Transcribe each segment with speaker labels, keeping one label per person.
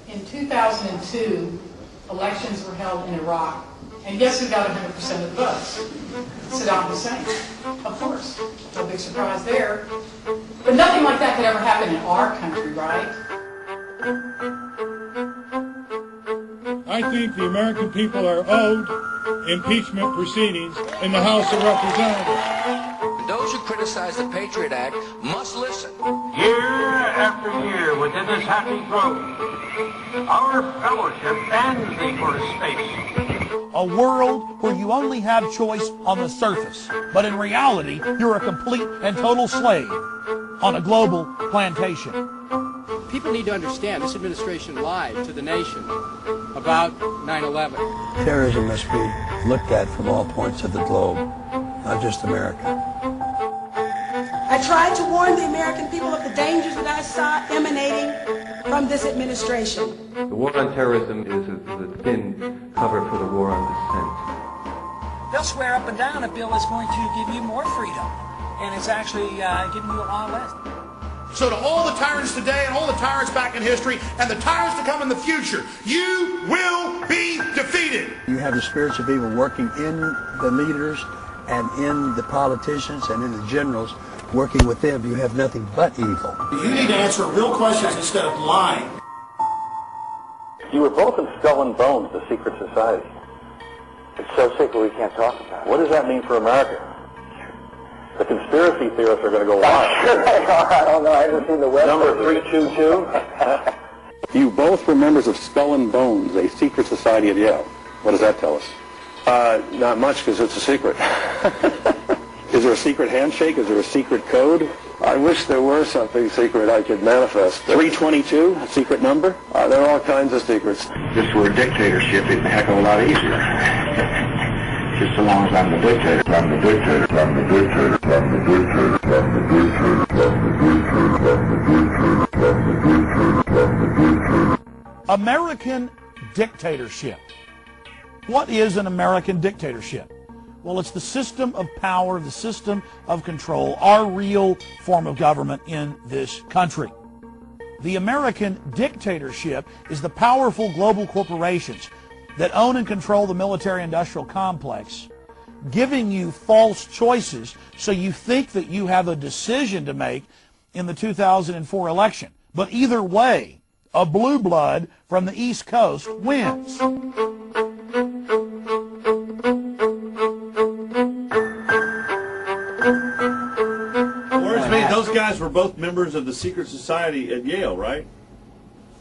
Speaker 1: In 2002, elections were held in Iraq, and guess who got 100% of the votes? Saddam Hussein. Of course. No big surprise there. But nothing like that could ever happen in our country, right?
Speaker 2: I think the American people are owed impeachment proceedings in the House of Representatives.
Speaker 3: Those who criticize the Patriot Act must listen.
Speaker 4: Year after year within this happy grove, our fellowship bends thee for a space.
Speaker 5: A world where you only have choice on the surface, but in reality, you're a complete and total slave on a global plantation.
Speaker 6: People need to understand this administration lied to the nation about 9/11.
Speaker 7: Terrorism must be looked at from all points of the globe, not just America.
Speaker 8: I tried to warn the American people of the dangers that I saw emanating from this administration.
Speaker 9: The war on terrorism is a thin cover for the war on dissent.
Speaker 10: They'll swear up and down a bill is going to give you more freedom, and it's actually giving you a lot less.
Speaker 11: So to all the tyrants today and all the tyrants back in history and the tyrants to come in the future, you will be defeated.
Speaker 7: You have the spirits of evil working in the leaders and in the politicians and in the generals. Working with them, you have nothing but evil.
Speaker 11: You need to answer real questions instead of lying.
Speaker 12: You were both in Skull and Bones, the secret society. It's so secret we can't talk about it. What does that mean for America? The conspiracy theorists are going to go wild. I don't know. I haven't seen the web. Number 322. You both were members of Skull and Bones, a secret society at Yale. What does that tell us? Not much, because it's a secret. Is there a secret handshake? Is there a secret code? I wish there were something secret I could manifest. 322, a secret number? There are all kinds of secrets. If this were a dictatorship, it'd be a heck of a lot easier. Just so long as I'm the dictator, I'm the dictator, I'm the dictator, I'm the dictator, I'm the dictator, I'm the dictator, I'm the dictator.
Speaker 5: American dictatorship. What is an American dictatorship? Well, it's the system of power, the system of control, our real form of government in this country. The American dictatorship is the powerful global corporations that own and control the military-industrial complex, giving you false choices so you think that you have a decision to make in the 2004 election. But either way, a blue blood from the East Coast wins.
Speaker 13: Those guys were both members of the secret society at Yale, right?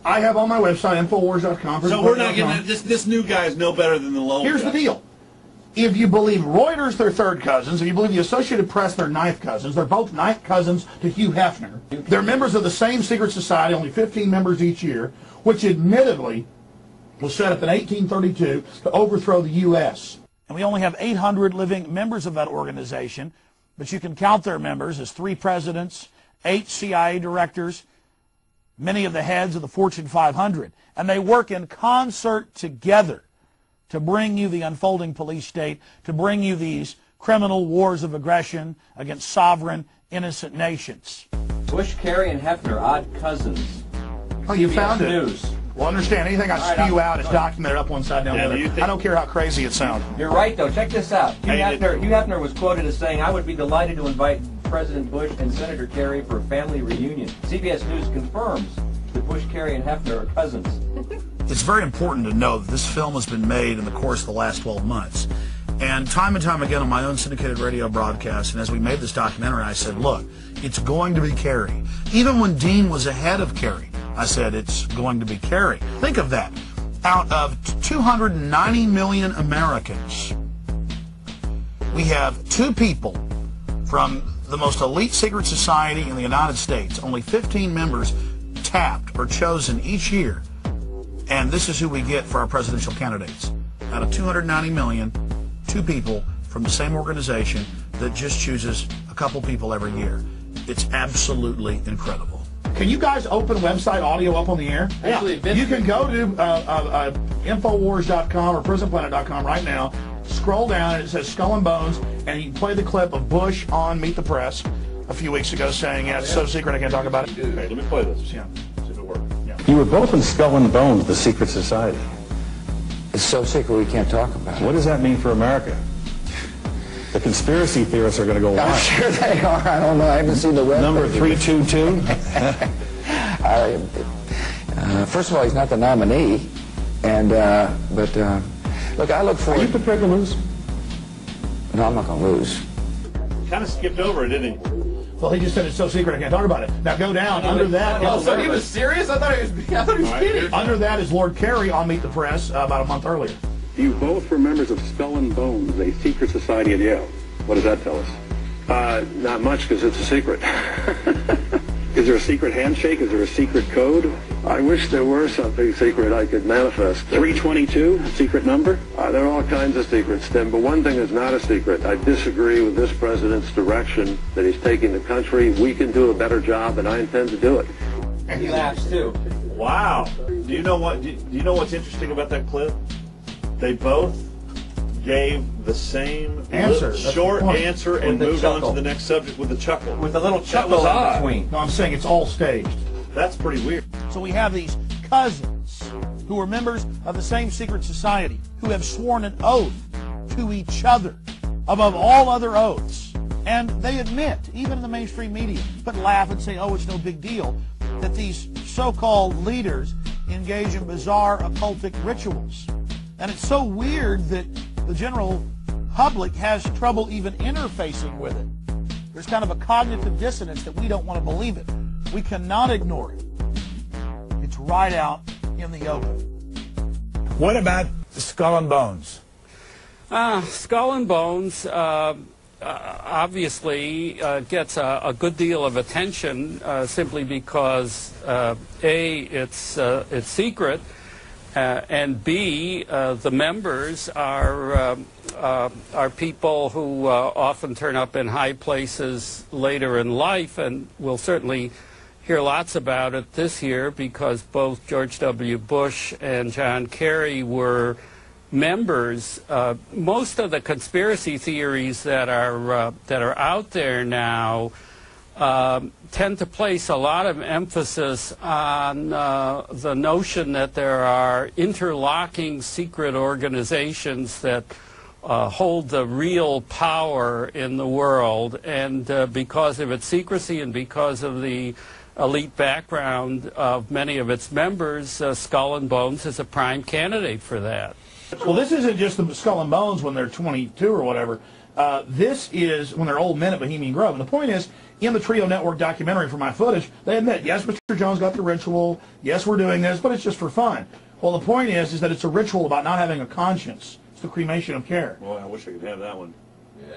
Speaker 11: I have on my website, Infowars.com.
Speaker 13: So we're not getting this new guy is no better than the lone
Speaker 11: Here's
Speaker 13: guy.
Speaker 11: the deal. If you believe Reuters, they're third cousins. If you believe the Associated Press, they're ninth cousins. They're both ninth cousins to Hugh Hefner. They're members of the same secret society, only 15 members each year, which admittedly was set up in 1832 to overthrow the U.S.
Speaker 5: And we only have 800 living members of that organization, but you can count their members as 3 presidents, 8 CIA directors, many of the heads of the Fortune 500. And they work in concert together to bring you the unfolding police state, to bring you these criminal wars of aggression against sovereign, innocent nations.
Speaker 9: Bush, Kerry, and Hefner, odd cousins.
Speaker 11: Oh, you found it.
Speaker 9: News.
Speaker 11: Well, understand, anything I spew out is documented up one side, down the other. I don't care how crazy it sounds.
Speaker 9: You're right, though. Check this out. Hugh Hefner was quoted as saying, "I would be delighted to invite President Bush and Senator Kerry for a family reunion." CBS News confirms that Bush, Kerry, and Hefner are cousins.
Speaker 5: It's very important to know that this film has been made in the course of the last 12 months. And time again on my own syndicated radio broadcast, and as we made this documentary, I said, look, it's going to be Kerry. Even when Dean was ahead of Kerry, I said it's going to be Kerry. Think of that. Out of 290 million Americans, we have 2 people from the most elite secret society in the United States, only 15 members tapped or chosen each year. And this is who we get for our presidential candidates. Out of 290 million, 2 people from the same organization that just chooses a couple people every year. It's absolutely incredible.
Speaker 11: Can you guys open website audio up on the air?
Speaker 6: Yeah.
Speaker 11: You can go to Infowars.com or PrisonPlanet.com right now, scroll down, and it says Skull and Bones, and you can play the clip of Bush on Meet the Press a few weeks ago saying, yeah, it's so secret I can't talk about it.
Speaker 13: Okay, let me play this.
Speaker 11: Yeah, see if it works. Yeah.
Speaker 12: You were both in Skull and Bones, the secret society.
Speaker 3: It's so secret we can't talk about it.
Speaker 12: What does that mean for America? The conspiracy theorists are going to go wild.
Speaker 3: I'm sure they are. I don't know. I haven't seen the rest.
Speaker 12: Number 322?
Speaker 3: First of all, he's not the nominee. And, look, I look forward...
Speaker 12: Are you prepared to lose?
Speaker 3: No, I'm not going to lose.
Speaker 13: Kind of skipped over it, didn't he?
Speaker 11: Well, he just said it's so secret I can't talk about it. Now go down. Under that...
Speaker 6: Oh, so he was serious? I thought he was kidding.
Speaker 11: Under that is Lord Kerry on Meet the Press about a month earlier.
Speaker 12: You both were members of Skull and Bones, a secret society at Yale. What does that tell us? Not much, because it's a secret. Is there a secret handshake? Is there a secret code? I wish there were something secret I could manifest. 322, secret number? There are all kinds of secrets, Tim, but one thing is not a secret. I disagree with this president's direction that he's taking the country. We can do a better job, and I intend to do it.
Speaker 6: And he laughs, too.
Speaker 13: Wow. Do you know what's interesting about that clip? They both gave the same
Speaker 11: answer,
Speaker 13: short answer, and moved on to the next subject with a chuckle.
Speaker 9: With a little chuckle in between.
Speaker 11: No, I'm saying it's all staged.
Speaker 13: That's pretty weird.
Speaker 11: So we have these cousins who are members of the same secret society who have sworn an oath to each other above all other oaths. And they admit, even in the mainstream media, but laugh and say, oh, it's no big deal, that these so-called leaders engage in bizarre occultic rituals. And it's so weird that the general public has trouble even interfacing with it. There's kind of a cognitive dissonance that we don't want to believe it. We cannot ignore it. It's right out in the open.
Speaker 14: What about Skull and Bones?
Speaker 15: Skull and Bones obviously gets a good deal of attention simply because A, it's secret, and B, the members are people who often turn up in high places later in life, and we'll certainly hear lots about it this year because both George W. Bush and John Kerry were members. Most of the conspiracy theories that are out there now tend to place a lot of emphasis on the notion that there are interlocking secret organizations that hold the real power in the world, and because of its secrecy and because of the elite background of many of its members, Skull and Bones is a prime candidate for that.
Speaker 11: Well, this isn't just the Skull and Bones when they're 22 or whatever. This is when they're old men at Bohemian Grove. And the point is, in the Trio Network documentary for my footage, they admit, yes, Mr. Jones got the ritual, yes, we're doing this, but it's just for fun. Well, the point is that it's a ritual about not having a conscience. It's the cremation of care.
Speaker 13: Well, I wish I could have that one.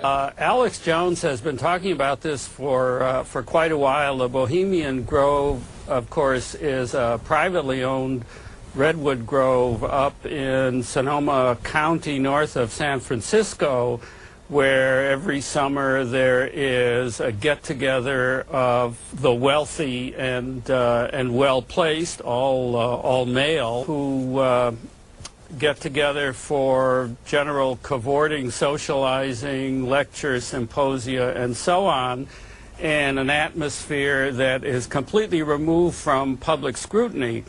Speaker 15: Alex Jones has been talking about this for quite a while. The Bohemian Grove, of course, is a privately owned redwood grove up in Sonoma County north of San Francisco, where every summer there is a get-together of the wealthy and well-placed, all male, who get together for general cavorting, socializing, lectures, symposia, and so on, in an atmosphere that is completely removed from public scrutiny.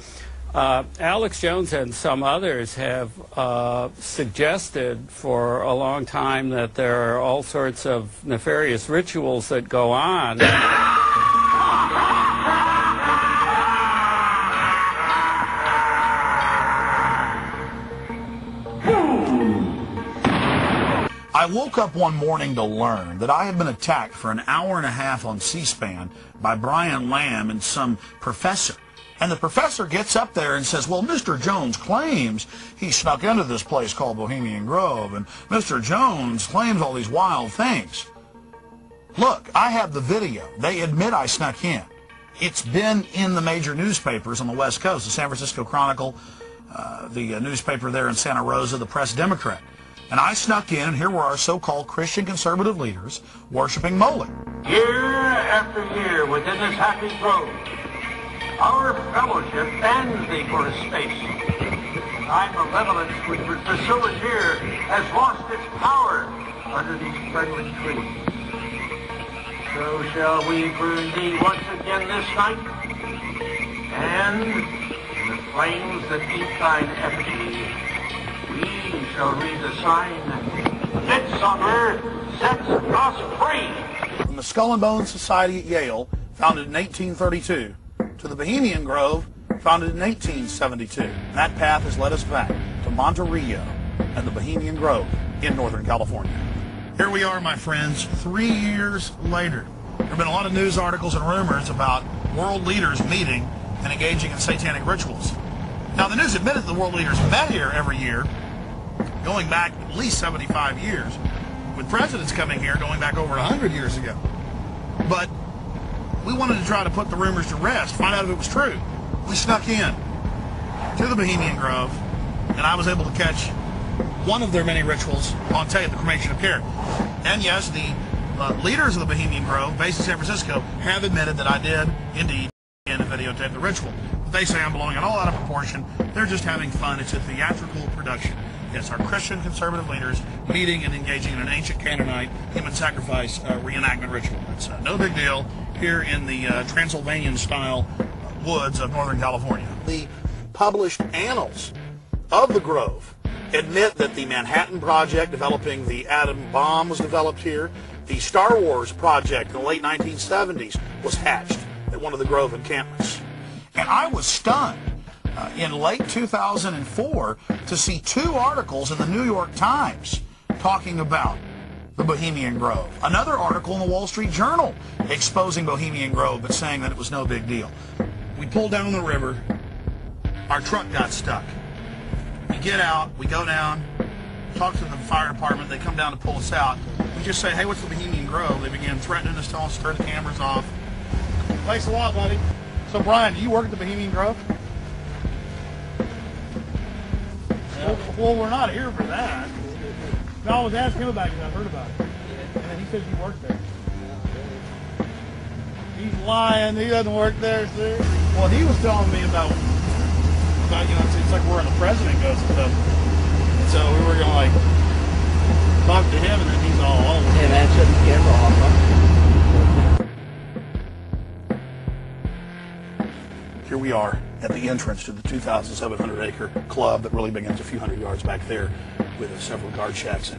Speaker 15: Alex Jones and some others have suggested for a long time that there are all sorts of nefarious rituals that go on.
Speaker 5: I woke up one morning to learn that I had been attacked for an hour and a half on C-SPAN by Brian Lamb and some professor. And the professor gets up there and says, well, Mr. Jones claims he snuck into this place called Bohemian Grove, and Mr. Jones claims all these wild things. Look, I have the video. They admit I snuck in. It's been in the major newspapers on the West Coast, the San Francisco Chronicle, the newspaper there in Santa Rosa, the Press-Democrat. And I snuck in, and here were our so-called Christian conservative leaders worshiping Moloch.
Speaker 4: Year after year within this happy grove, our fellowship bans thee for a space. Thy malevolence which would pursue us here has lost its power under these friendly trees. So shall we burn thee once again this night, and flames that eat thine effigy, we shall read the sign, Midsummer sets us free.
Speaker 11: From the Skull and Bones Society at Yale, founded in 1832, to the Bohemian Grove, founded in 1872. And that path has led us back to Monterey and the Bohemian Grove in Northern California. Here we are, my friends, 3 years later. There have been a lot of news articles and rumors about world leaders meeting and engaging in satanic rituals. Now, the news admitted the world leaders met here every year, going back at least 75 years, with presidents coming here going back over 100 years ago. But we wanted to try to put the rumors to rest, find out if it was true. We snuck in to the Bohemian Grove, and I was able to catch one of their many rituals on tape, the cremation of Carrie. And yes, the leaders of the Bohemian Grove, based in San Francisco, have admitted that I did indeed in a videotape the ritual. But they say I'm blowing it all out of proportion. They're just having fun. It's a theatrical production. Yes, our Christian conservative leaders meeting and engaging in an ancient Canaanite human sacrifice reenactment ritual. It's no big deal here in the Transylvanian-style woods of Northern California. The published annals of the Grove admit that the Manhattan Project developing the atom bomb was developed here. The Star Wars project in the late 1970s was hatched at one of the Grove encampments. And I was stunned in late 2004 to see 2 articles in the New York Times talking about the Bohemian Grove. Another article in the Wall Street Journal exposing Bohemian Grove but saying that it was no big deal. We pulled down the river. Our truck got stuck. We get out. We go down. Talk to the fire department. They come down to pull us out. We just say, hey, what's the Bohemian Grove? They begin threatening us, telling us to turn the cameras off. Thanks a lot, buddy. So, Brian, do you work at the Bohemian Grove? Well, we're not here for that. No, I was asking him about it because I heard about it. And then he said you work there. He's lying. He doesn't work there, sir. Well, he was telling me about you know, it's like where the president goes and stuff. And so we were going to, like, talk to him, and then he's all over.
Speaker 16: Hey, man, shut the camera off, huh?
Speaker 11: Here we are at the entrance to the 2,700-acre club that really begins a few hundred yards back there with several guard shacks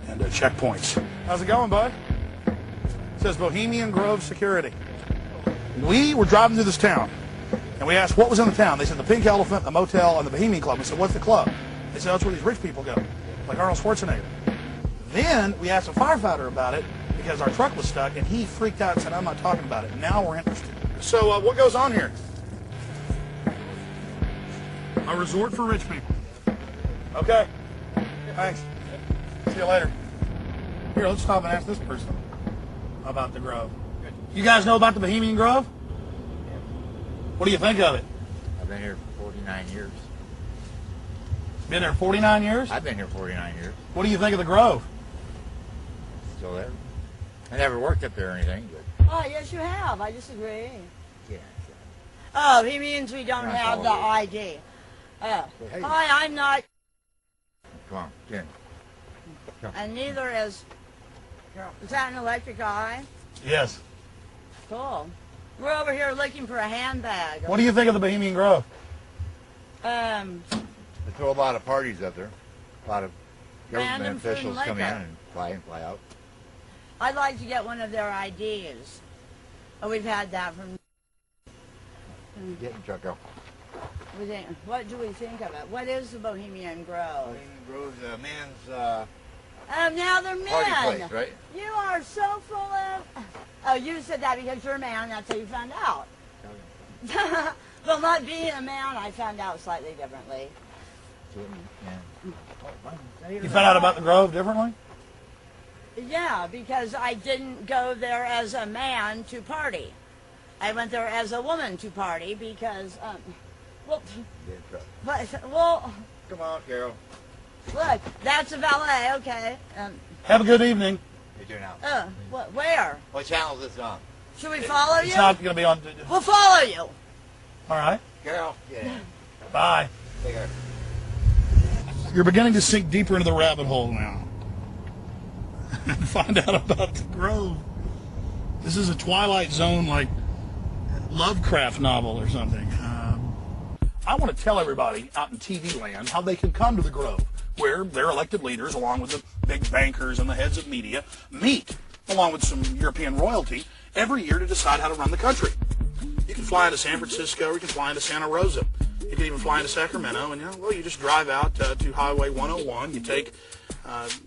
Speaker 11: and checkpoints. How's it going, bud? It says Bohemian Grove Security. We were driving through this town, and we asked what was in the town. They said the Pink Elephant, the motel, and the Bohemian Club. We said, what's the club? They said, that's where these rich people go, like Arnold Schwarzenegger. Then we asked a firefighter about it because our truck was stuck, and he freaked out and said, I'm not talking about it. Now we're interested. So what goes on here? A resort for rich people. Okay. Thanks. See you later. Here, let's stop and ask this person about the Grove. You guys know about the Bohemian Grove? What do you think of it?
Speaker 17: I've been here for 49 years.
Speaker 11: Been there 49 years?
Speaker 17: I've been here 49 years.
Speaker 11: What do you think of the Grove?
Speaker 17: Still there. I never worked up there or anything, but...
Speaker 18: Oh, yes, you have. I disagree.
Speaker 17: Yeah.
Speaker 18: Oh, he means we don't have the ID. Hi, I'm not...
Speaker 17: Come on, Jen.
Speaker 18: And neither is... Is that an electric eye?
Speaker 11: Yes.
Speaker 18: Cool. We're over here looking for a handbag.
Speaker 11: What do you think of the Bohemian Grove?
Speaker 17: They throw a lot of parties up there. A lot of government
Speaker 18: Random food
Speaker 17: officials
Speaker 18: and
Speaker 17: come in
Speaker 18: liquor.
Speaker 17: and fly out.
Speaker 18: I'd like to get one of their IDs. Oh, we've had that from...
Speaker 17: Get in, Chucko.
Speaker 18: What do we think of it? What is the Bohemian Grove?
Speaker 17: Bohemian Grove's a man's
Speaker 18: now they're men.
Speaker 17: party place, right?
Speaker 18: You are so full of... Oh, you said that because you're a man, that's how you found out. Well, not being a man, I found out slightly differently.
Speaker 11: You found out about the Grove differently?
Speaker 18: Yeah, because I didn't go there as a man to party. I went there as a woman to party because, well,
Speaker 17: Come on, Carol.
Speaker 18: look, that's a valet, okay.
Speaker 11: Have a good evening.
Speaker 17: You do now.
Speaker 18: Where?
Speaker 17: What channel is this on?
Speaker 18: Should we follow you?
Speaker 11: It's not going to be on...
Speaker 18: We'll follow you.
Speaker 11: All right.
Speaker 17: Carol. Yeah.
Speaker 11: Bye.
Speaker 17: Take care.
Speaker 11: You're beginning to sink deeper into the rabbit hole now. And find out about the Grove. This is a Twilight Zone, like, Lovecraft novel or something. I want to tell everybody out in TV land how they can come to the Grove, where their elected leaders, along with the big bankers and the heads of media, meet, along with some European royalty, every year to decide how to run the country. You can fly into San Francisco, or you can fly into Santa Rosa. You can even fly into Sacramento, and you just drive out to Highway 101. You take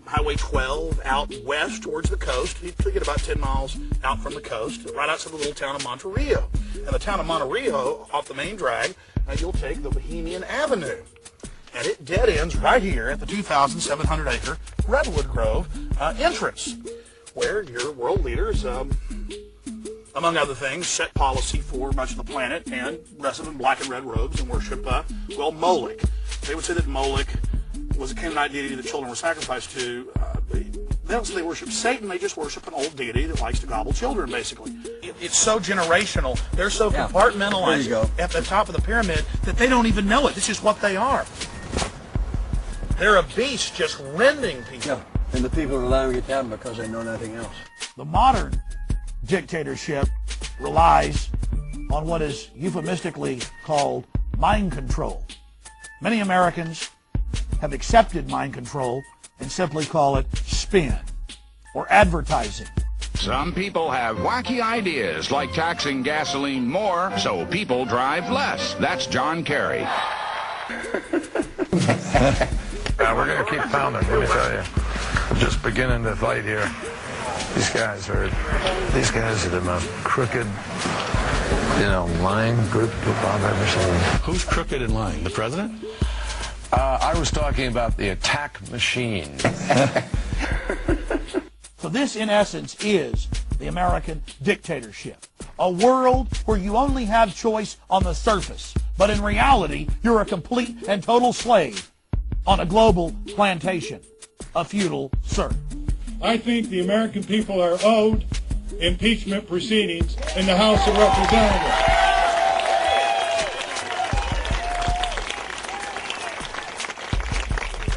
Speaker 11: Highway 12 out west towards the coast. You get about 10 miles out from the coast, right outside the little town of Monterey. And the town of Monterey, off the main drag, you'll take the Bohemian Avenue. And it dead ends right here at the 2,700-acre Redwood Grove entrance, where your world leaders, among other things, set policy for much of the planet and dress up in black and red robes and worship, Moloch. They would say that Moloch was a Canaanite deity that children were sacrificed to. They don't say they worship Satan, they just worship an old deity that likes to gobble children, basically. It's so generational, they're so compartmentalized at the top of the pyramid that they don't even know it. This is what they are. They're a beast just rending people.
Speaker 7: Yeah, and the people are allowing it to happen because they know nothing else.
Speaker 11: The modern dictatorship relies on what is euphemistically called mind control. Many Americans have accepted mind control and simply call it spin or advertising.
Speaker 16: Some people have wacky ideas like taxing gasoline more so people drive less. That's John Kerry.
Speaker 19: We're going to keep pounding, let me tell you. We're just beginning to fight here. These guys are the most crooked, lying group of people I've ever seen.
Speaker 20: Who's crooked and lying? The president?
Speaker 19: I was talking about the attack machine.
Speaker 11: So this, in essence, is the American dictatorship. A world where you only have choice on the surface, but in reality, you're a complete and total slave on a global plantation, a feudal serf.
Speaker 2: I think the American people are owed impeachment proceedings in the House of Representatives.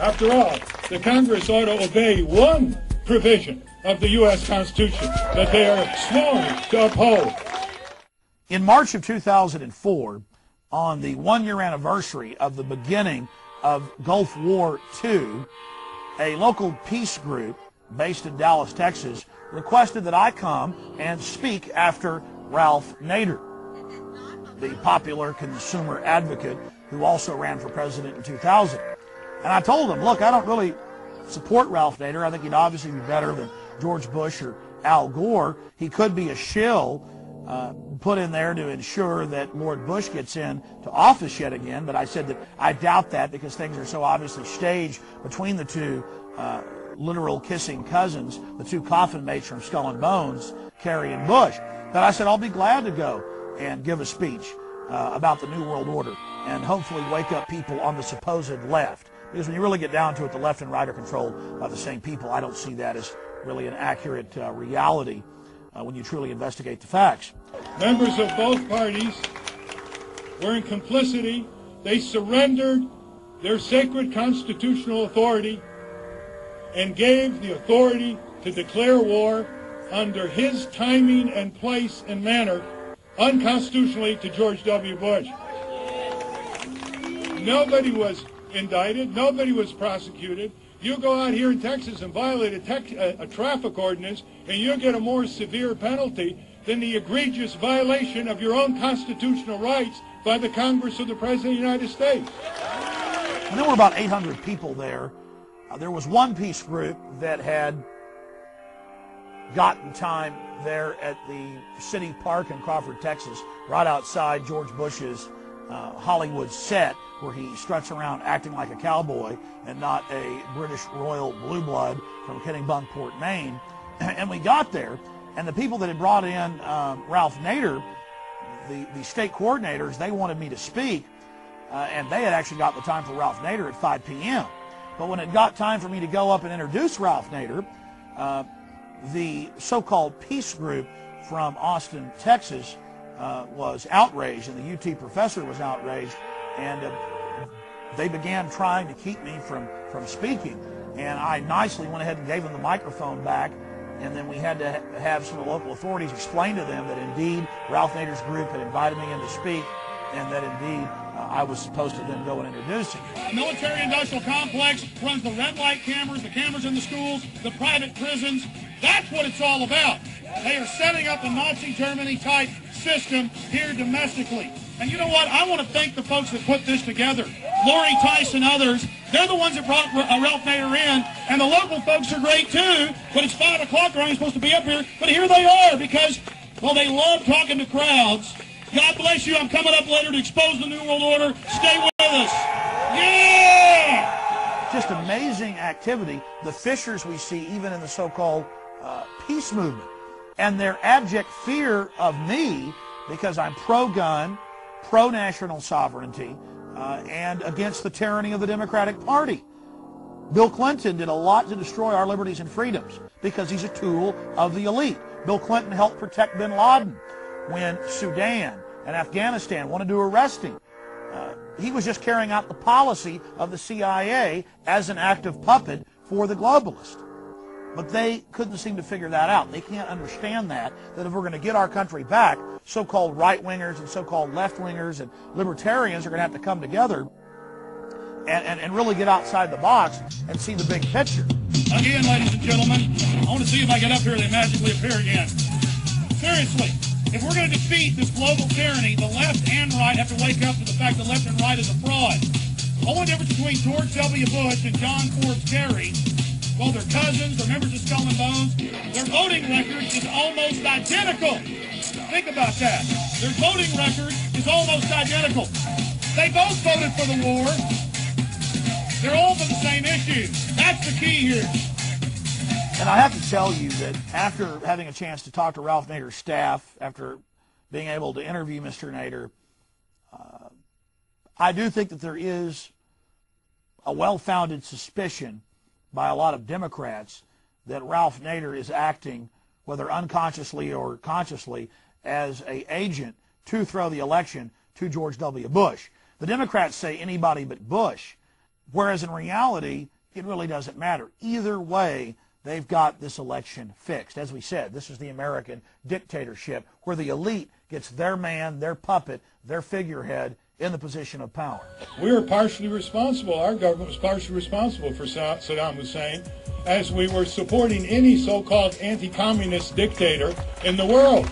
Speaker 2: After all, the Congress ought to obey one provision of the U.S. Constitution that they are sworn to uphold.
Speaker 11: In March of 2004, on the one-year anniversary of the beginning of Gulf War II, a local peace group based in Dallas, Texas, requested that I come and speak after Ralph Nader, the popular consumer advocate who also ran for president in 2000. And I told him, look, I don't really support Ralph Nader. I think he'd obviously be better than George Bush or Al Gore. He could be a shill put in there to ensure that Lord Bush gets in to office yet again. But I said that I doubt that because things are so obviously staged between the two literal kissing cousins, the two coffin mates from Skull and Bones, Kerry and Bush, that I said I'll be glad to go and give a speech about the New World Order and hopefully wake up people on the supposed left. Because when you really get down to it, the left and right are controlled by the same people. I don't see that as really an accurate reality when you truly investigate the facts.
Speaker 2: Members of both parties were in complicity. They surrendered their sacred constitutional authority and gave the authority to declare war under his timing and place and manner unconstitutionally to George W. Bush. Nobody was indicted. Nobody was prosecuted. You go out here in Texas and violate a traffic ordinance, and you'll get a more severe penalty than the egregious violation of your own constitutional rights by the Congress of the President of the United States.
Speaker 11: And there were about 800 people there. There was one peace group that had gotten time there at the city park in Crawford, Texas, right outside George Bush's Hollywood set, where he struts around acting like a cowboy and not a British royal blue blood from Kennebunkport, Maine. And we got there, and the people that had brought in Ralph Nader, the state coordinators, they wanted me to speak, and they had actually got the time for Ralph Nader at 5 p.m. But when it got time for me to go up and introduce Ralph Nader, the so-called peace group from Austin, Texas, was outraged, and the UT professor was outraged, and they began trying to keep me from speaking. And I nicely went ahead and gave them the microphone back, and then we had to have some of the local authorities explain to them that indeed Ralph Nader's group had invited me in to speak, and that indeed I was supposed to then go and introduce him.
Speaker 2: The military-industrial complex runs the red light cameras, the cameras in the schools, the private prisons. That's what it's all about. They are setting up a Nazi Germany-type system here domestically. And you know what? I want to thank the folks that put this together. Lori Tice and others. They're the ones that brought Ralph Nader in. And the local folks are great too. But it's 5 o'clock. They're only supposed to be up here. But here they are because, well, they love talking to crowds. God bless you. I'm coming up later to expose the New World Order. Stay with us. Yeah!
Speaker 11: Just amazing activity. The fissures we see even in the so-called peace movement. And their abject fear of me because I'm pro-gun, pro-national sovereignty, and against the tyranny of the Democratic Party. Bill Clinton did a lot to destroy our liberties and freedoms because he's a tool of the elite. Bill Clinton helped protect bin Laden when Sudan and Afghanistan wanted to arrest him. He was just carrying out the policy of the CIA as an active puppet for the globalists. But they couldn't seem to figure that out. They can't understand that if we're going to get our country back, so-called right-wingers and so-called left-wingers and libertarians are going to have to come together and really get outside the box and see the big picture.
Speaker 2: Again, ladies and gentlemen, I want to see if I get up here and they magically appear again. Seriously, if we're going to defeat this global tyranny, the left and right have to wake up to the fact that left and right is a fraud. The only difference between George W. Bush and John Forbes Kerry, well, they're cousins, they're members of Skull and Bones. Their voting record is almost identical. Think about that. Their voting record is almost identical. They both voted for the war. They're all for the same issue. That's the key here.
Speaker 11: And I have to tell you that after having a chance to talk to Ralph Nader's staff, after being able to interview Mr. Nader, I do think that there is a well-founded suspicion by a lot of Democrats that Ralph Nader is acting, whether unconsciously or consciously, as an agent to throw the election to George W. Bush. The Democrats say anybody but Bush, whereas in reality, it really doesn't matter. Either way, they've got this election fixed. As we said, this is the American dictatorship where the elite gets their man, their puppet, their figurehead in the position of power.
Speaker 2: We were partially responsible, our government was partially responsible for Saddam Hussein, as we were supporting any so-called anti-communist dictator in the world.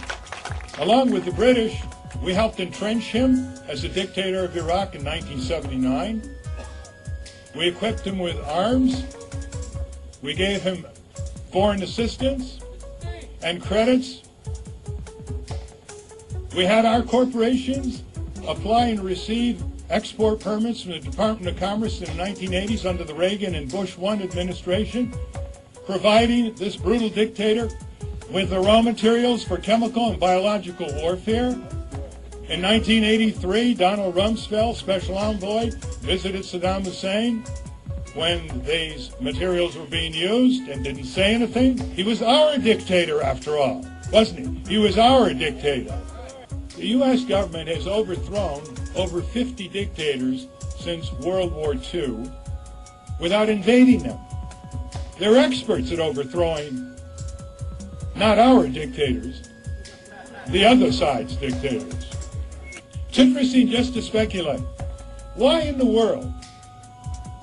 Speaker 2: Along with the British, we helped entrench him as a dictator of Iraq in 1979. We equipped him with arms. We gave him foreign assistance and credits. We had our corporations apply and receive export permits from the Department of Commerce in the 1980s under the Reagan and Bush 1 administration, providing this brutal dictator with the raw materials for chemical and biological warfare. In 1983, Donald Rumsfeld, special envoy, visited Saddam Hussein when these materials were being used and didn't say anything. He was our dictator after all, wasn't he? He was our dictator. The U.S. government has overthrown over 50 dictators since World War II without invading them. They're experts at overthrowing not our dictators, the other side's dictators. It's interesting just to speculate. Why in the world,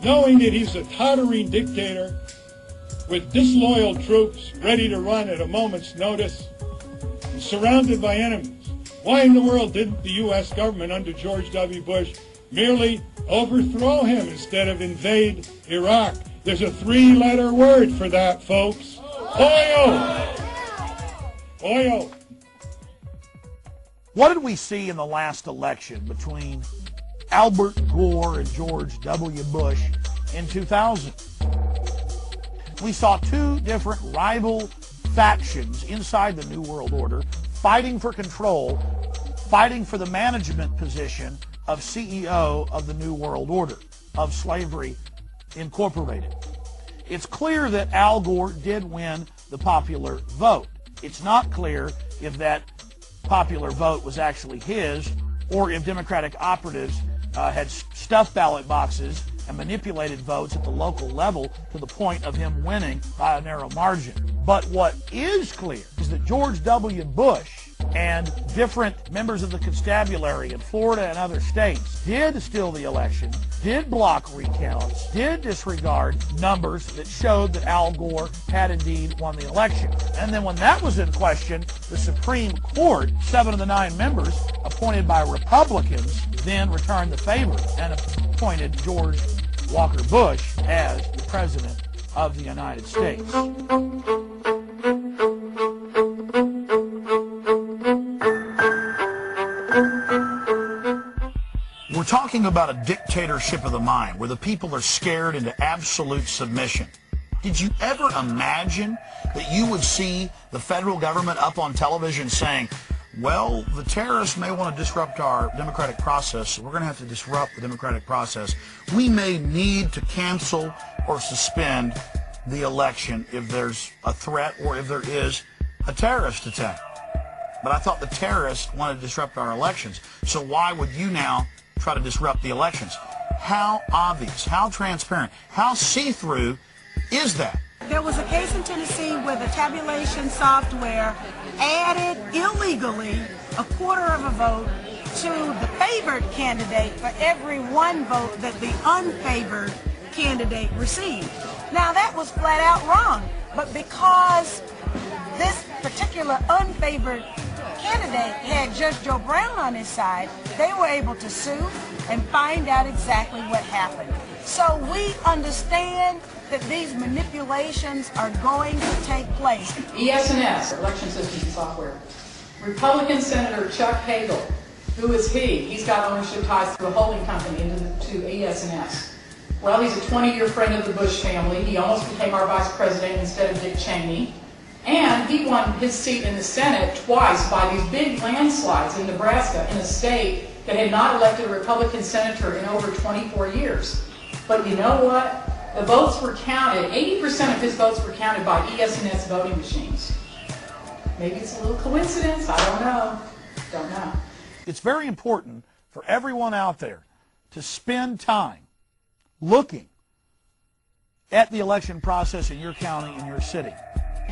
Speaker 2: knowing that he's a tottering dictator with disloyal troops ready to run at a moment's notice and surrounded by enemies, why in the world didn't the U.S. government under George W. Bush merely overthrow him instead of invade Iraq? There's a 3-letter word for that, folks. Oil! Oil.
Speaker 11: What did we see in the last election between Albert Gore and George W. Bush in 2000? We saw two different rival factions inside the New World Order fighting for control, fighting for the management position of CEO of the New World Order, of Slavery Incorporated. It's clear that Al Gore did win the popular vote. It's not clear if that popular vote was actually his or if Democratic operatives had stuffed ballot boxes and manipulated votes at the local level to the point of him winning by a narrow margin. But what is clear is that George W. Bush and different members of the constabulary in Florida and other states did steal the election, did block recounts, did disregard numbers that showed that Al Gore had indeed won the election. And then when that was in question, the Supreme Court, 7 of the 9 members appointed by Republicans, then returned the favor and appointed George Walker Bush as the President of the United States.
Speaker 5: We're talking about a dictatorship of the mind where the people are scared into absolute submission. Did you ever imagine that you would see the federal government up on television saying, well, the terrorists may want to disrupt our democratic process, so we're going to have to disrupt the democratic process. We may need to cancel or suspend the election if there's a threat or if there is a terrorist attack. But I thought the terrorists wanted to disrupt our elections, so why would you now try to disrupt the elections? How obvious, how transparent, how see-through is that?
Speaker 8: There was a case in Tennessee where the tabulation software added illegally a quarter of a vote to the favored candidate for every one vote that the unfavored candidate received. Now that was flat out wrong, but because this particular unfavored candidate had Judge Joe Brown on his side, they were able to sue and find out exactly what happened. So we understand that these manipulations are going to take place.
Speaker 1: ES&S, Election Systems and Software. Republican Senator Chuck Hagel, who is he? He's got ownership ties through a holding company to ES&S. Well, he's a 20-year friend of the Bush family. He almost became our vice president instead of Dick Cheney. And he won his seat in the Senate twice by these big landslides in Nebraska, in a state that had not elected a Republican senator in over 24 years. But you know what? The votes were counted, 80% of his votes were counted by ES&S voting machines. Maybe it's a little coincidence, I don't know. Don't know.
Speaker 11: It's very important for everyone out there to spend time looking at the election process in your county, in your city.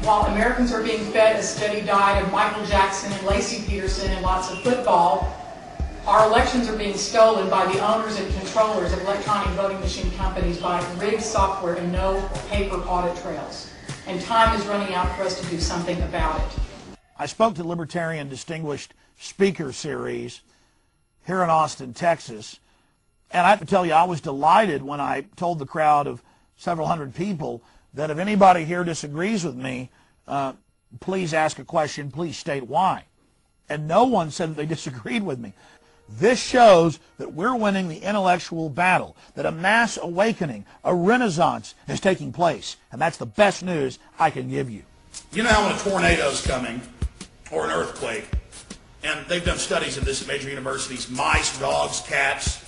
Speaker 1: While Americans are being fed a steady diet of Michael Jackson and Lacey Peterson and lots of football, our elections are being stolen by the owners and controllers of electronic voting machine companies by rigged software and no paper audit trails. And time is running out for us to do something about it.
Speaker 11: I spoke to the Libertarian Distinguished Speaker Series here in Austin, Texas, and I have to tell you, I was delighted when I told the crowd of several hundred people that if anybody here disagrees with me, please ask a question, please state why. And no one said that they disagreed with me. This shows that we're winning the intellectual battle, that a mass awakening, a renaissance is taking place. And that's the best news I can give you.
Speaker 5: You know how when a tornado's coming, or an earthquake, and they've done studies of this at major universities, mice, dogs, cats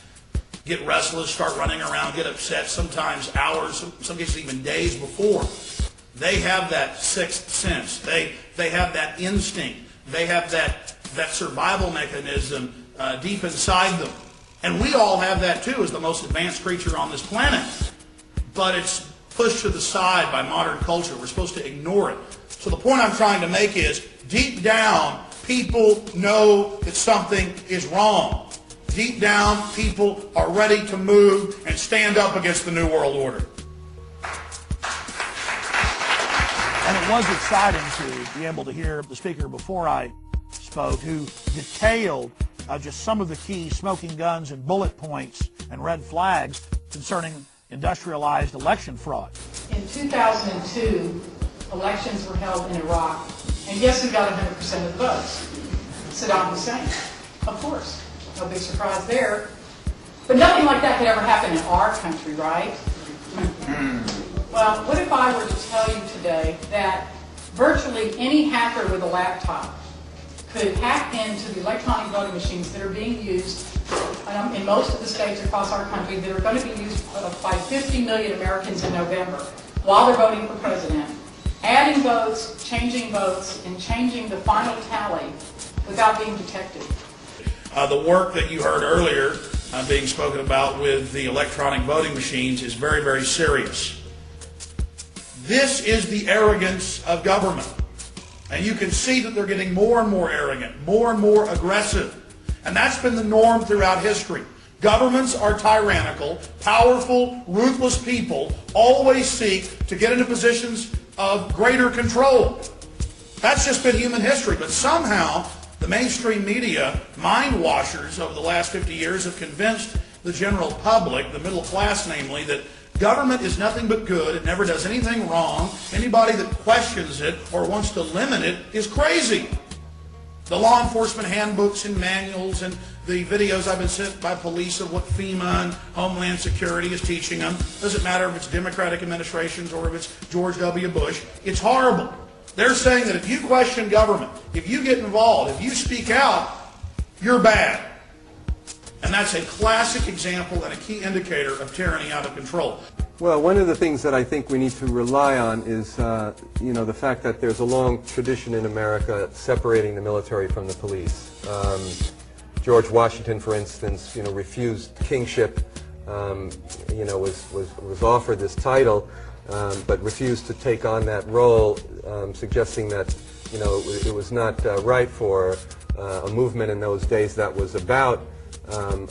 Speaker 5: get restless, start running around, get upset, sometimes hours, in some cases even days before. They have that sixth sense. They have that instinct. They have that survival mechanism deep inside them. And we all have that too as the most advanced creature on this planet. But it's pushed to the side by modern culture. We're supposed to ignore it. So the point I'm trying to make is, deep down, people know that something is wrong. Deep down, people are ready to move and stand up against the New World Order.
Speaker 11: And it was exciting to be able to hear the speaker before I spoke, who detailed just some of the key smoking guns and bullet points and red flags concerning industrialized election fraud.
Speaker 1: In 2002, elections were held in Iraq, and guess who got 100% of the votes? Saddam Hussein, of course. No big surprise there. But nothing like that could ever happen in our country, right? Well, what if I were to tell you today that virtually any hacker with a laptop could hack into the electronic voting machines that are being used in most of the states across our country that are going to be used by 50 million Americans in November while they're voting for president, adding votes, and changing the final tally without being detected.
Speaker 5: The work that you heard earlier being spoken about with the electronic voting machines is very, very serious. This is the arrogance of government.
Speaker 11: And you can see that they're getting more and more arrogant, more and more aggressive. And that's been the norm throughout history. Governments are tyrannical, powerful, ruthless people always seek to get into positions of greater control. That's just been human history. But somehow, the mainstream media, mind washers over the last 50 years, have convinced the general public, the middle class namely, that government is nothing but good. It never does anything wrong. Anybody that questions it or wants to limit it is crazy. The law enforcement handbooks and manuals and the videos I've been sent by police of what FEMA and Homeland Security is teaching them, doesn't matter if it's Democratic administrations or if it's George W. Bush, it's horrible. They're saying that if you question government, if you get involved, if you speak out, you're bad. And that's a classic example and a key indicator of tyranny out of control.
Speaker 21: Well, one of the things that I think we need to rely on is, the fact that there's a long tradition in America separating the military from the police. George Washington, for instance, refused kingship, was offered this title, but refused to take on that role, suggesting that, it was not right for a movement in those days that was about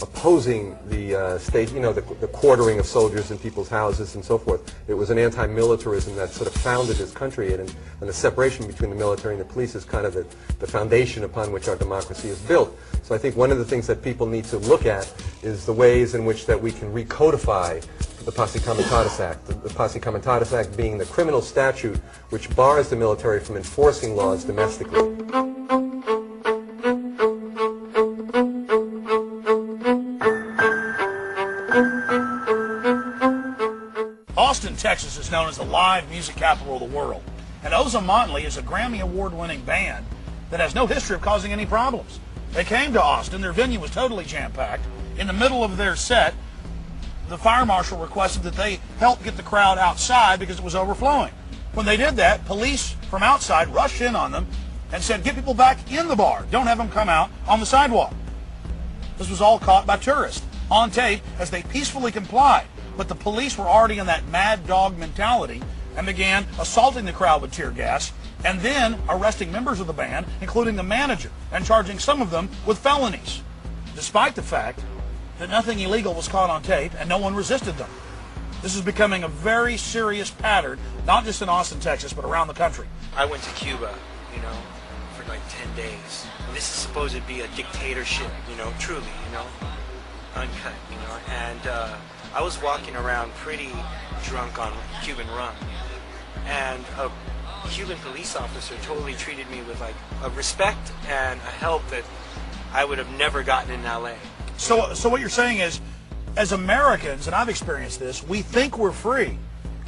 Speaker 21: opposing the state, the quartering of soldiers in people's houses and so forth. It was an anti-militarism that sort of founded this country, and the separation between the military and the police is kind of the foundation upon which our democracy is built. So I think one of the things that people need to look at is the ways in which that we can recodify the Posse Comitatus Act. The Posse Comitatus Act being the criminal statute which bars the military from enforcing laws domestically.
Speaker 11: Austin, Texas is known as the live music capital of the world. And Ozomatli is a Grammy Award-winning band that has no history of causing any problems. They came to Austin, their venue was totally jam-packed. In the middle of their set, the fire marshal requested that they help get the crowd outside because it was overflowing. When they did that, police from outside rushed in on them and said, get people back in the bar. Don't have them come out on the sidewalk. This was all caught by tourists on tape as they peacefully complied. But the police were already in that mad dog mentality and began assaulting the crowd with tear gas and then arresting members of the band, including the manager, and charging some of them with felonies, despite the fact that nothing illegal was caught on tape and no one resisted them. This is becoming a very serious pattern, not just in Austin, Texas, but around the country.
Speaker 22: I went to Cuba, for like 10 days. And this is supposed to be a dictatorship, truly, uncut, and I was walking around pretty drunk on Cuban rum, and a Cuban police officer totally treated me with like a respect and a help that I would have never gotten in LA.
Speaker 11: So what you're saying is, as Americans, and I've experienced this, we think we're free,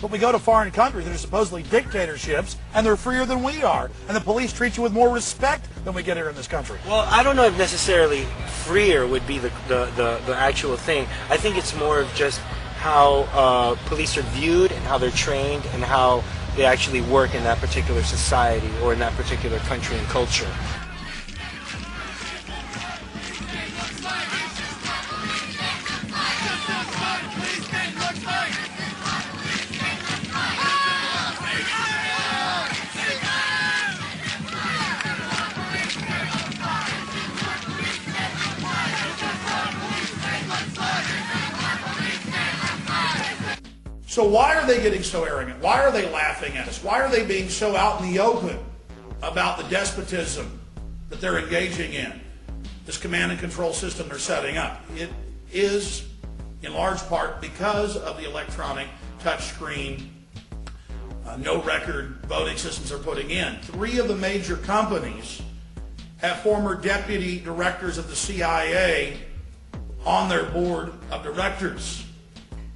Speaker 11: but we go to foreign countries that are supposedly dictatorships, and they're freer than we are, and the police treat you with more respect than we get here in this country.
Speaker 22: Well, I don't know if necessarily freer would be the actual thing. I think it's more of just how police are viewed and how they're trained and how they actually work in that particular society or in that particular country and culture.
Speaker 11: So why are they getting so arrogant? Why are they laughing at us? Why are they being so out in the open about the despotism that they're engaging in, this command and control system they're setting up? It is, in large part, because of the electronic touchscreen, no record voting systems they're putting in. 3 of the major companies have former deputy directors of the CIA on their board of directors.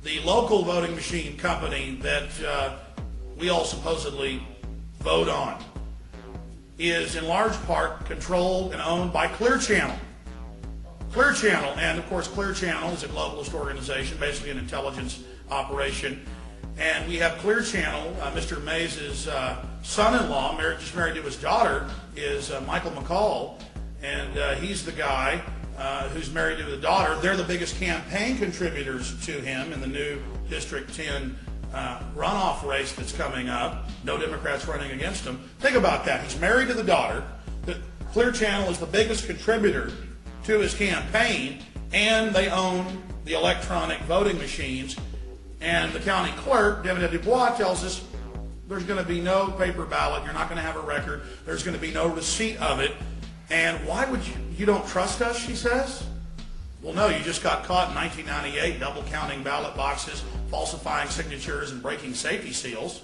Speaker 11: The local voting machine company that we all supposedly vote on is in large part controlled and owned by Clear Channel. Clear Channel, and of course Clear Channel is a globalist organization, basically an intelligence operation. And we have Clear Channel, Mr. Mays' son-in-law, just married to his daughter, is Michael McCall, and he's the guy who's married to the daughter. They're the biggest campaign contributors to him in the new District 10 runoff race that's coming up. No Democrats running against him. Think about that. He's married to the daughter. The Clear Channel is the biggest contributor to his campaign, and they own the electronic voting machines. And the county clerk, Devinette Dubois, tells us there's going to be no paper ballot. You're not going to have a record. There's going to be no receipt of it. And why would you don't trust us, she says? Well, no, you just got caught in 1998 double counting ballot boxes, falsifying signatures, and breaking safety seals.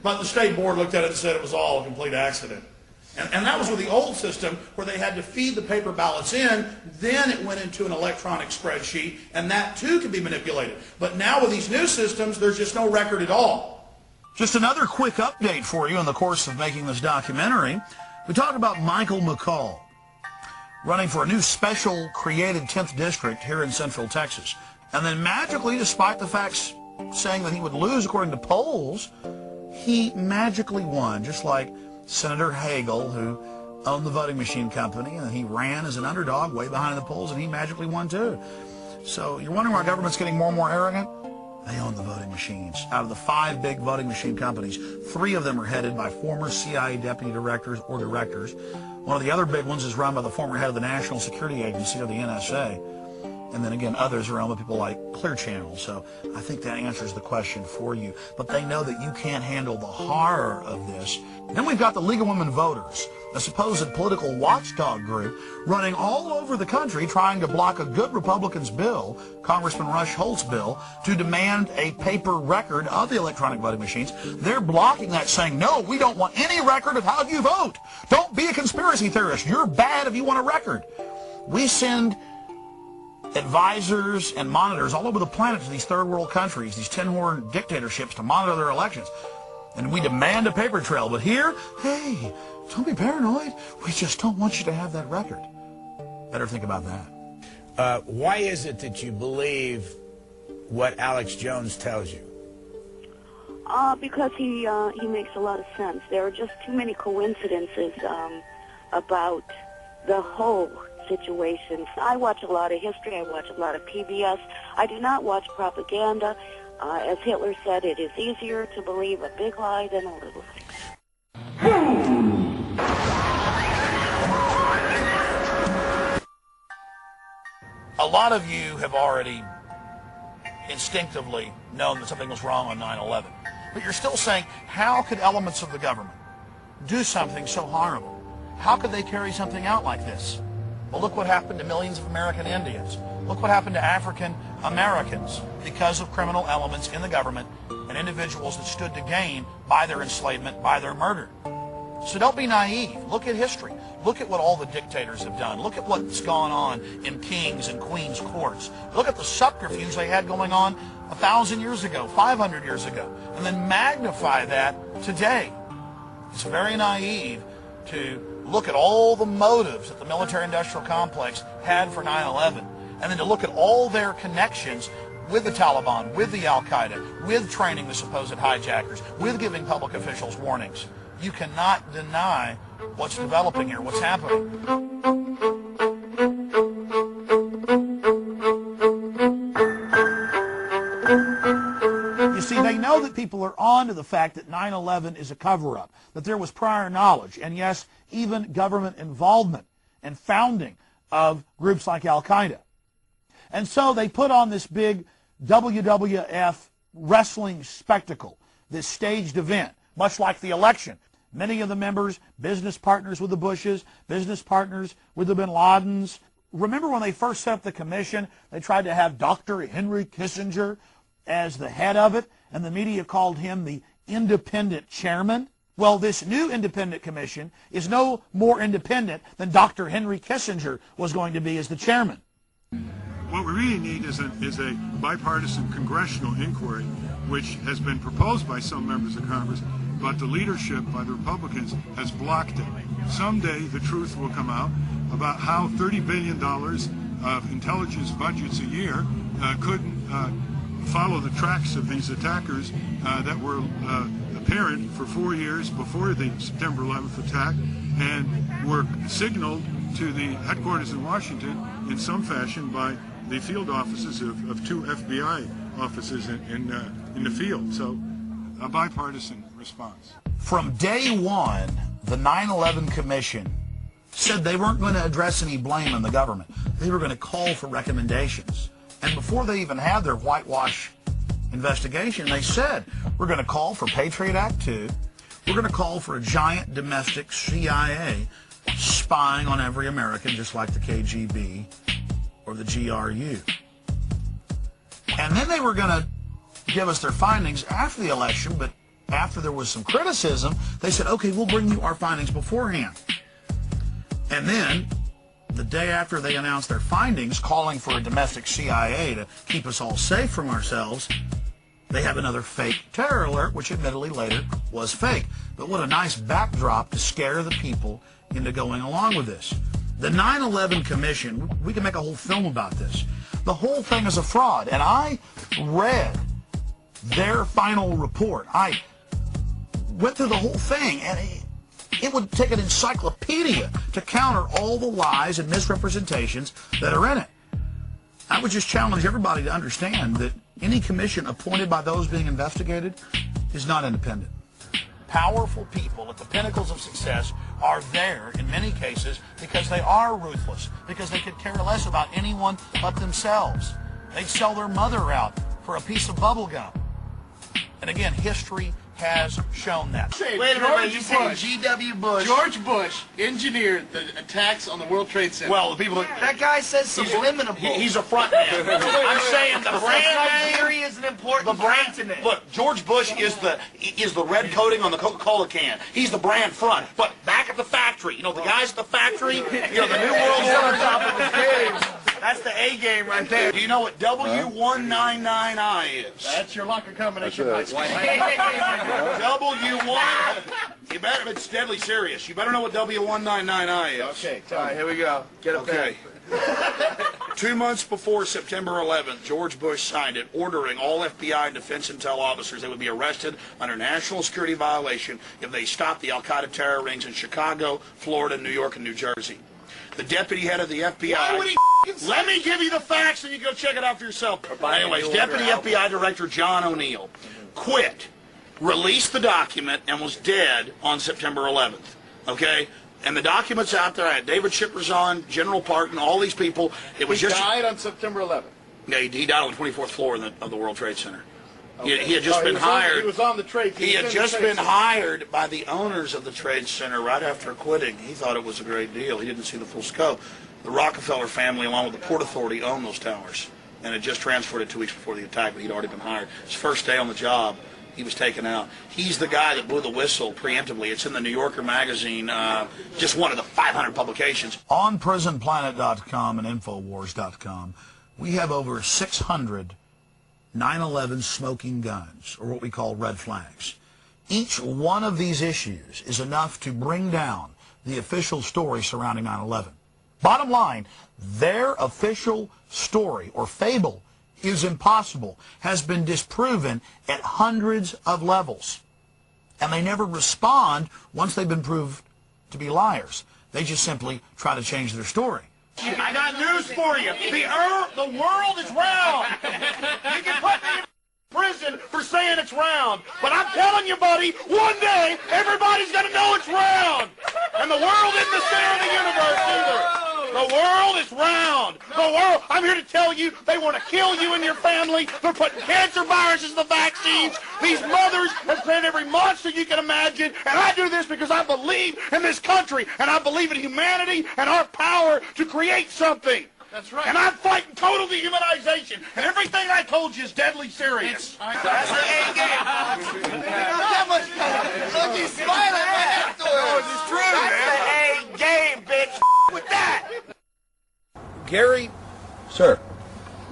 Speaker 11: But the state board looked at it and said it was all a complete accident. And that was with the old system where they had to feed the paper ballots in, then it went into an electronic spreadsheet, and that too could be manipulated. But now with these new systems, there's just no record at all.
Speaker 5: Just another quick update for you in the course of making this documentary. We talked about Michael McCall running for a new special created 10th district here in Central Texas. And then magically, despite the facts saying that he would lose according to polls, he magically won, just like Senator Hagel, who owned the voting machine company, and he ran as an underdog way behind the polls, and he magically won too. So you're wondering why government's getting more and more arrogant? They own the voting machines. Out of the 5 big voting machine companies, 3 of them are headed by former CIA deputy directors or directors. One of the other big ones is run by the former head of the National Security Agency, or the NSA. And then again, others are owned by people like Clear Channel. So I think that answers the question for you. But they know that you can't handle the horror of this. Then we've got the League of Women Voters, a supposed political watchdog group running all over the country trying to block a good Republican's bill, Congressman Rush Holt's bill, to demand a paper record of the electronic voting machines. They're blocking that, saying, no, we don't want any record of how you vote. Don't be a conspiracy theorist. You're bad if you want a record. We send advisors and monitors all over the planet to these third world countries, these tin-horn dictatorships, to monitor their elections. And we demand a paper trail. But here, hey, don't be paranoid. We just don't want you to have that record. Better think about that.
Speaker 14: Why is it that you believe what Alex Jones tells you?
Speaker 3: Because he makes a lot of sense. There are just too many coincidences about the whole situation. I watch a lot of history. I watch a lot of PBS. I do not watch propaganda. As Hitler said, it is easier to believe a big lie than a little lie.
Speaker 5: A lot of you have already instinctively known that something was wrong on 9/11. But you're still saying, how could elements of the government do something so horrible? How could they carry something out like this? Well, look what happened to millions of American Indians. Look what happened to African Americans because of criminal elements in the government and individuals that stood to gain by their enslavement, by their murder. So don't be naive. Look at history. Look at what all the dictators have done. Look at what's gone on in kings and queens' courts. Look at the subterfuge they had going on 1,000 years ago, 500 years ago, and then magnify that today. It's very naive to look at all the motives that the military-industrial complex had for 9/11, and then to look at all their connections with the Taliban, with the Al-Qaeda, with training the supposed hijackers, with giving public officials warnings. You cannot deny what's developing here, what's happening.
Speaker 11: You see, they know that people are on to the fact that 9/11 is a cover-up, that there was prior knowledge, and yes, even government involvement and founding of groups like Al-Qaeda. And so they put on this big WWF wrestling spectacle, this staged event, much like the election. Many of the members, business partners with the Bushes, business partners with the Bin Ladens. Remember when they first set up the commission, they tried to have Dr. Henry Kissinger as the head of it, and the media called him the independent chairman? Well, this new independent commission is no more independent than Dr. Henry Kissinger was going to be as the chairman.
Speaker 2: What we really need is a bipartisan congressional inquiry, which has been proposed by some members of Congress, but the leadership by the Republicans has blocked it. Someday the truth will come out about how $30 billion of intelligence budgets a year couldn't follow the tracks of these attackers that were apparent for 4 years before the September 11th attack, and were signaled to the headquarters in Washington in some fashion by the field offices of 2 FBI offices in in the field. So a bipartisan response.
Speaker 5: From day one, the 9/11 Commission said they weren't going to address any blame on the government. They were going to call for recommendations. And before they even had their whitewash investigation, they said, we're going to call for Patriot Act 2. We're going to call for a giant domestic CIA spying on every American, just like the KGB or the GRU. And then they were going to give us their findings after the election, but after there was some criticism, they said, okay, we'll bring you our findings beforehand. And then, the day after they announced their findings, calling for a domestic CIA to keep us all safe from ourselves, they have another fake terror alert, which admittedly later was fake. But what a nice backdrop to scare the people into going along with this. The 9/11 Commission, we can make a whole film about this. The whole thing is a fraud, and I read their final report. I went through the whole thing, and it would take an encyclopedia to counter all the lies and misrepresentations that are in it. I would just challenge everybody to understand that any commission appointed by those being investigated is not independent. Powerful people at the pinnacles of success are there in many cases because they are ruthless, because they could care less about anyone but themselves. They'd sell their mother out for a piece of bubble gum. And again, history has shown that.
Speaker 10: Wait a minute, you saying G.W. Bush? George Bush engineered the attacks on the World Trade Center.
Speaker 11: Well, the people
Speaker 10: that guy says subliminal.
Speaker 11: He's a front man. I'm saying the brand name.
Speaker 10: Theory is an important continent.
Speaker 11: Look, George Bush is the red coating on the Coca-Cola can. He's the brand front. But back at the factory, you know, the guys at the factory, you know, the New World Order top of the game.
Speaker 10: That's the A game right there.
Speaker 11: Do you know what W199I is?
Speaker 10: That's your locker combination.
Speaker 11: W1. You better. It's deadly serious. You better know what W199I is.
Speaker 10: Okay. All right. Here we go. Get it.
Speaker 11: Okay. 2 months before September 11th, George Bush signed it, ordering all FBI and defense intel officers they would be arrested under national security violation if they stopped the Al-Qaeda terror rings in Chicago, Florida, New York, and New Jersey. The deputy head of the FBI...
Speaker 10: Why would he
Speaker 11: let me give you the facts and you go check it out for yourself. Anyways, Deputy FBI Director John O'Neill quit, released the document, and was dead on September 11th. Okay? And the document's out there. I had David Shippers on, General Parton, all these people. It was
Speaker 10: he died on September 11th.
Speaker 11: Yeah, he died on the 24th floor of the World Trade Center. Okay. He had just been hired.
Speaker 10: He was on the trade.
Speaker 11: He had just been hired by the owners of the Trade Center right after quitting. He thought it was a great deal. He didn't see the full scope. The Rockefeller family, along with the Port Authority, owned those towers, and had just transferred it 2 weeks before the attack, but he'd already been hired. His first day on the job, he was taken out. He's the guy that blew the whistle preemptively. It's in the New Yorker magazine, just one of the 500 publications. On PrisonPlanet.com and Infowars.com, we have over 600 9/11 smoking guns, or what we call red flags. Each one of these issues is enough to bring down the official story surrounding 9/11. Bottom line, their official story or fable is impossible, has been disproven at hundreds of levels. And they never respond once they've been proved to be liars. They just simply try to change their story.
Speaker 10: I got news for you. The world is round. You can put me in prison for saying it's round. But I'm telling you, buddy, one day everybody's going to know it's round. And the world isn't the center of the universe either. The world is round. The world, I'm here to tell you, they want to kill you and your family. They're putting cancer viruses in the vaccines. These mothers have created every monster you can imagine. And I do this because I believe in this country. And I believe in humanity and our power to create something. That's right. And I'm fighting total dehumanization. And everything I told you is deadly serious. That's the A game. That much. Look, he's smiling right afterwards. It's true, man. That's the A game, bitch. With that.
Speaker 11: Gary,
Speaker 7: sir,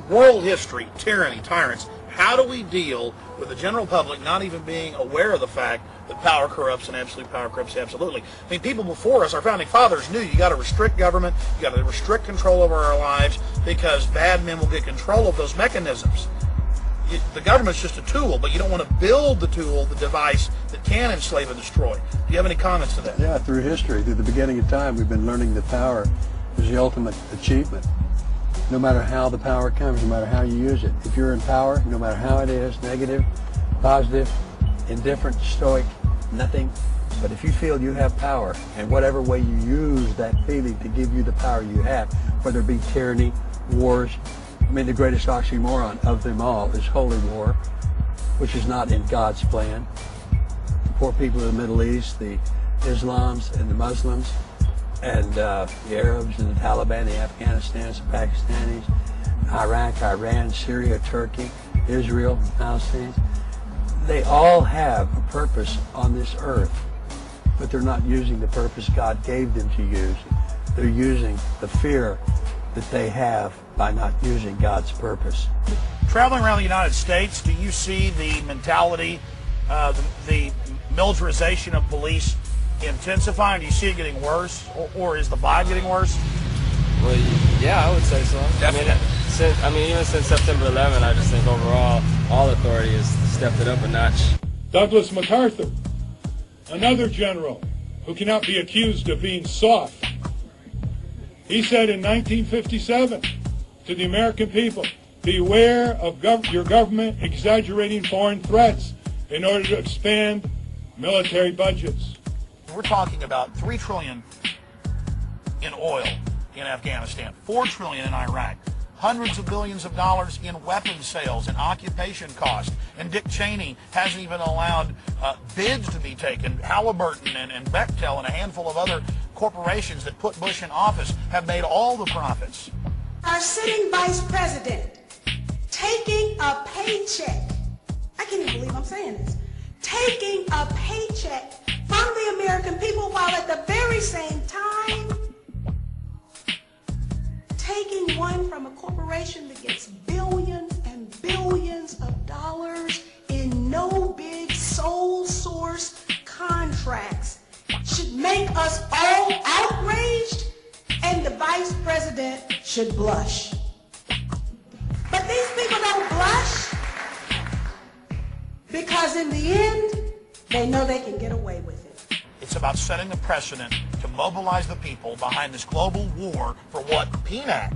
Speaker 11: world history, tyranny, tyrants. How do we deal with the general public not even being aware of the fact that power corrupts and absolute power corrupts absolutely? I mean, people before us, our founding fathers knew you got to restrict government, you got to restrict control over our lives because bad men will get control of those mechanisms. The government's just a tool, but you don't want to build the tool, the device that can enslave and destroy. Do you have any comments to that?
Speaker 7: Yeah, through history, through the beginning of time, we've been learning that power is the ultimate achievement. no matter how the power comes, no matter how you use it. If you're in power, no matter how it is, negative, positive, indifferent, stoic, nothing. But if you feel you have power, and whatever way you use that feeling to give you the power you have, whether it be tyranny, wars, I mean, the greatest oxymoron of them all is holy war, which is not in God's plan. The poor people of the Middle East, the Islams and the Muslims, and the Arabs and the Taliban, the Afghanistans, the Pakistanis, Iraq, Iran, Syria, Turkey, Israel, Palestine, they all have a purpose on this earth, but they're not using the purpose God gave them to use. They're using the fear that they have by not using God's purpose.
Speaker 11: Traveling around the United States, do you see the mentality, the militarization of police intensifying? Do you see it getting worse, or is the vibe getting worse?
Speaker 6: Well, yeah, I would say so. Definitely. Even since September 11, I just think overall, all authority has stepped it up a notch.
Speaker 2: Douglas MacArthur, another general who cannot be accused of being soft. He said in 1957 to the American people, beware of your government exaggerating foreign threats in order to expand military budgets.
Speaker 11: We're talking about $3 trillion in oil in Afghanistan, $4 trillion in Iraq, hundreds of billions of dollars in weapons sales and occupation costs, and Dick Cheney hasn't even allowed bids to be taken. Halliburton and Bechtel and a handful of other corporations that put Bush in office have made all the profits.
Speaker 8: Our sitting vice president taking a paycheck, I can't even believe I'm saying this, taking a paycheck from the American people while at the very same time taking one from a corporation that gets billions and billions of dollars in no bid sole source contracts should make us all outraged, and the vice president should blush. But these people don't blush because in the end, they know they can get away with it.
Speaker 11: It's about setting the precedent to mobilize the people behind this global war for what PNAC,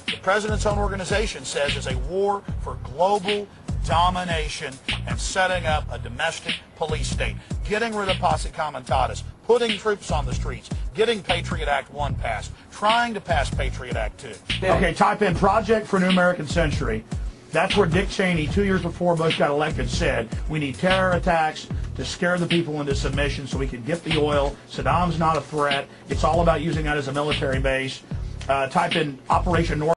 Speaker 11: the president's own organization, says is a war for global domination and setting up a domestic police state, getting rid of posse comitatus, putting troops on the streets, getting Patriot Act 1 passed, trying to pass Patriot Act 2. Okay, type in Project for a New American Century. That's where Dick Cheney, 2 years before Bush got elected, said we need terror attacks to scare the people into submission so we can get the oil. Saddam's not a threat. It's all about using that as a military base. Type in Operation North.